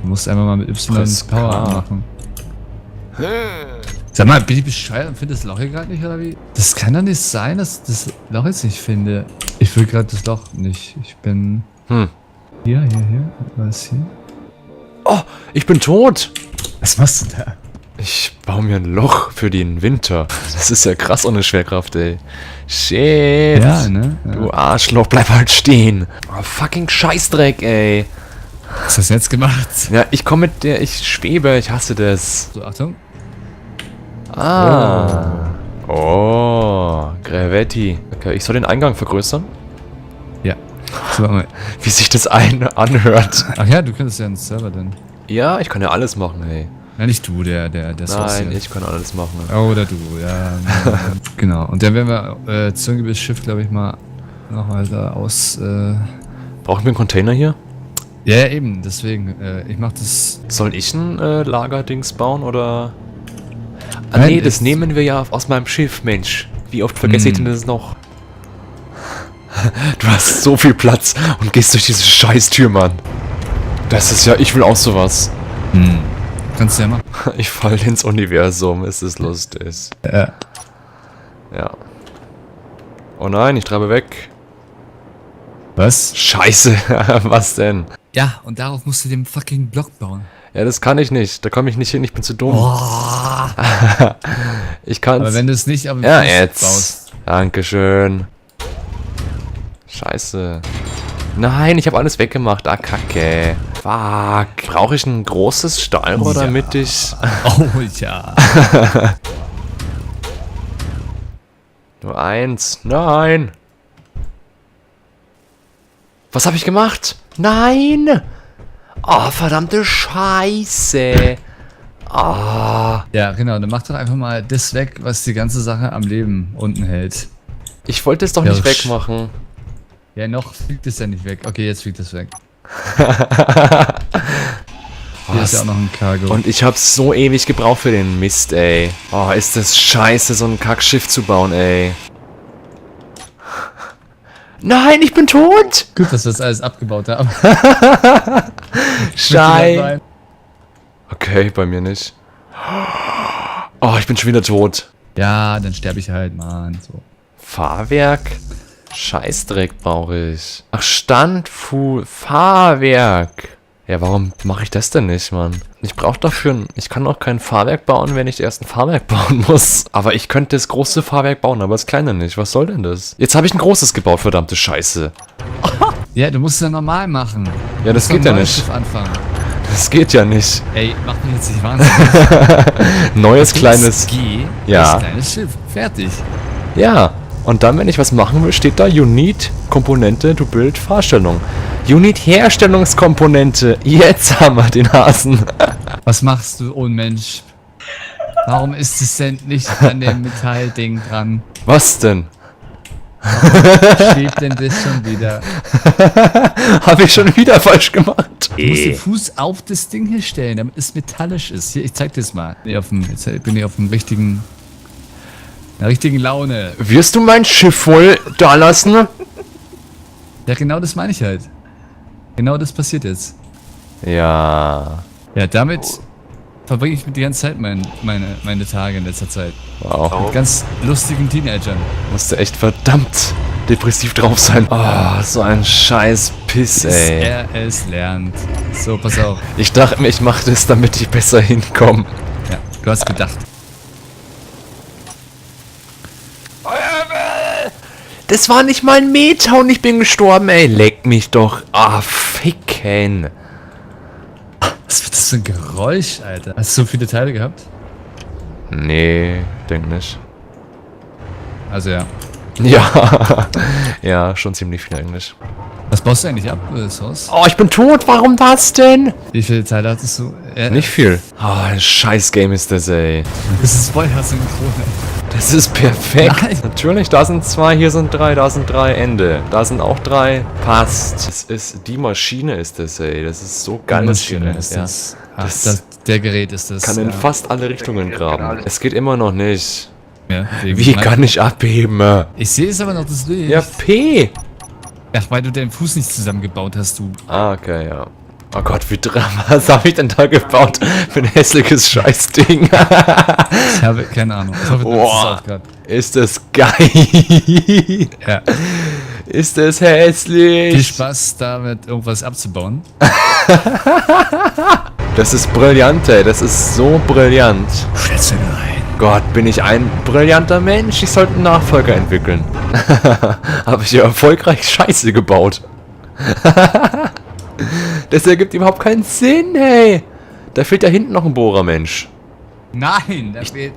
Du musst einfach mal mit Y Press Power K. anmachen. Sag mal, bin ich bescheuert und finde das Loch hier gerade nicht, oder wie? Das kann doch nicht sein, dass ich das Loch jetzt nicht finde. Ich will gerade das Loch nicht. Ich bin... Hier. Was ist hier? Oh, ich bin tot! Was machst du da? Ich baue mir ein Loch für den Winter. Das ist ja krass ohne Schwerkraft, ey. Shit. Ja, ne? Ja. Du Arschloch, bleib halt stehen. Oh, fucking Scheißdreck, ey. Was hast du jetzt gemacht? Ja, ich komme mit der, ich schwebe, ich hasse das. So, Achtung. Ah. Oh, Gravetti. Okay, ich soll den Eingang vergrößern? Ja. So, mal. Wie sich das anhört. Ach ja, du könntest ja einen Server dann. Ja, ich kann ja alles machen, ey. Ja, nicht du, der Source. Nein, ich kann alles machen. Oder du, ja. Genau. Und dann werden wir Zungengebisschiff, glaube ich, mal nochmal da aus... Brauchen wir einen Container hier? Ja, eben, deswegen. Ich mach das... Soll ich ein Lagerdings bauen, oder... Ah, Nein, nee, das nehmen wir ja aus meinem Schiff, Mensch. Wie oft vergesse ich denn das noch? Du hast so viel Platz und gehst durch diese scheiß Tür, Mann. Das ist ja... Ich will auch sowas. Kannst du ja machen. Ich falle ins Universum, es ist lustig. Ja. Ja. Oh nein, ich treibe weg. Was? Scheiße, was denn? Ja, und darauf musst du den fucking Block bauen. Ja, das kann ich nicht. Da komme ich nicht hin, ich bin zu dumm. Oh. Ich kann's. Aber wenn du es nicht auf den Ja, Fuß jetzt. baust. Dankeschön. Scheiße. Nein, ich habe alles weggemacht. Ah, Kacke. Fuck. Brauche ich ein großes Stahlrohr, Ja. damit ich... Oh ja. Nur eins. Nein. Was habe ich gemacht? Nein. Oh, verdammte Scheiße. Ah. Ja, genau. Dann mach doch einfach mal das weg, was die ganze Sache am Leben unten hält. Ich wollte es doch nicht wegmachen. Ja, noch fliegt es ja nicht weg. Okay, jetzt fliegt es weg. Hier ist ja auch noch ein Cargo. Und ich habe so ewig gebraucht für den Mist, ey. Oh, ist das scheiße, so ein Kackschiff zu bauen, ey. Nein, ich bin tot! Gut, dass wir das alles abgebaut haben. Scheiße. Okay, bei mir nicht. Oh, ich bin schon wieder tot. Ja, dann sterbe ich halt, Mann. So. Fahrwerk? Scheißdreck brauche ich. Ach, Fahrwerk. Ja, warum mache ich das denn nicht, Mann? Ich brauche dafür ich kann auch kein Fahrwerk bauen, wenn ich erst ein Fahrwerk bauen muss. Aber ich könnte das große Fahrwerk bauen, aber das kleine nicht. Was soll denn das? Jetzt habe ich ein großes gebaut, verdammte Scheiße. Ja, du musst es ja normal machen. Ja, das geht ja nicht. Anfangen. Das geht ja nicht. Ey, mach mich jetzt nicht wahnsinnig. Neues kleines... G. Ja. Das kleines Schiff. Fertig. Ja. Und dann, wenn ich was machen will, steht da Unit Komponente to build Fahrstellung. Unit Herstellungskomponente. Jetzt haben wir den Hasen. Was machst du, oh Mensch? Warum ist es denn nicht an dem Metallding dran? Was denn? Steht denn das schon wieder? Habe ich schon wieder falsch gemacht. Du musst den Fuß auf das Ding hier stellen, damit es metallisch ist. Hier, ich zeig dir das mal. Jetzt bin ich auf dem richtigen... einer richtigen Laune. Wirst du mein Schiff voll da lassen? Ja, genau das meine ich halt. Genau das passiert jetzt. Ja. Ja, damit verbringe ich die ganze Zeit meine Tage in letzter Zeit. Wow. Mit ganz lustigen Teenagern. Musste echt verdammt depressiv drauf sein. Oh, so ein scheiß Piss, Bis ey. er es lernt. So, pass auf. Ich dachte mir, ich mache das, damit ich besser hinkomme. Ja, du hast gedacht. Das war nicht mal ein Meter und ich bin gestorben, ey. Leck mich doch. Ah, ficken. Was wird das für ein Geräusch, Alter? Hast du so viele Teile gehabt? Nee, denk nicht. Also ja. Ja. Ja, schon ziemlich viel eigentlich. Was baust du eigentlich ab, Source? Oh, ich bin tot. Warum das denn? Wie viele Teile hattest du? Nicht viel. Oh, ein scheiß Game ist das, ey. Das ist voll synchron. Das ist perfekt. Nein. Natürlich, da sind 2, hier sind 3, da sind 3, Ende. Da sind auch 3, passt. Das ist, die Maschine ist das, ey. Das ist so geil. Maschine ist ja. das. Ach, der Gerät ist das. Kann in fast alle Richtungen graben. Es geht immer noch nicht. Ja, Wie kann ich abheben? Ich sehe es aber noch, das Licht. Ja, P. Ach, weil du deinen Fuß nicht zusammengebaut hast, du. Ah, okay, ja. Oh Gott, was habe ich denn da gebaut für ein hässliches Scheißding? Ich habe keine Ahnung. Ich hoffe, das ist auch grad. Ist das geil. Ja. Ist das hässlich. Viel Spaß damit, irgendwas abzubauen. Das ist brillant, ey. Das ist so brillant. Schätzelein. Gott, bin ich ein brillanter Mensch. Ich sollte einen Nachfolger entwickeln. Habe ich ja erfolgreich Scheiße gebaut. Das ergibt überhaupt keinen Sinn, hey. Da fehlt da hinten noch ein Bohrer, Mensch. Nein, da fehlt...